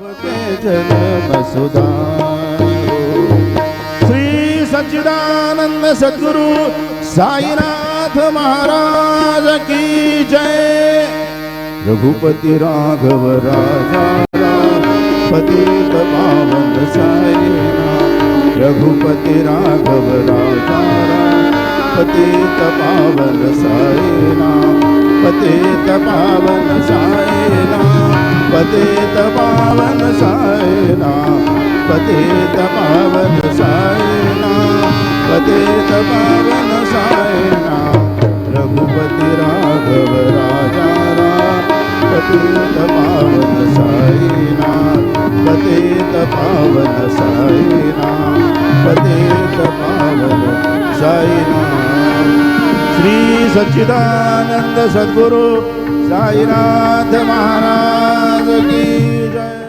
के जन्म सुधारो। श्री सच्चिदानंद सद्गुरु साईनाथ महाराज की जय। रघुपति राघव राजा पतित पावन साईनाथ। रघुपति राघव राजा पतित पावन साईनाथ। पतित पावन साईनाथ। पतित पावन साईनाथ। पतित पावन साईनाथ। पतित पावन साईनाथ। रघुपति राघव राजा पतित पावन साईनाथ। पतित पावन साईनाथ। पतित पावन साईनाथ। श्री सच्चिदानंद सद्गुरु साईनाथ महाराज की जय।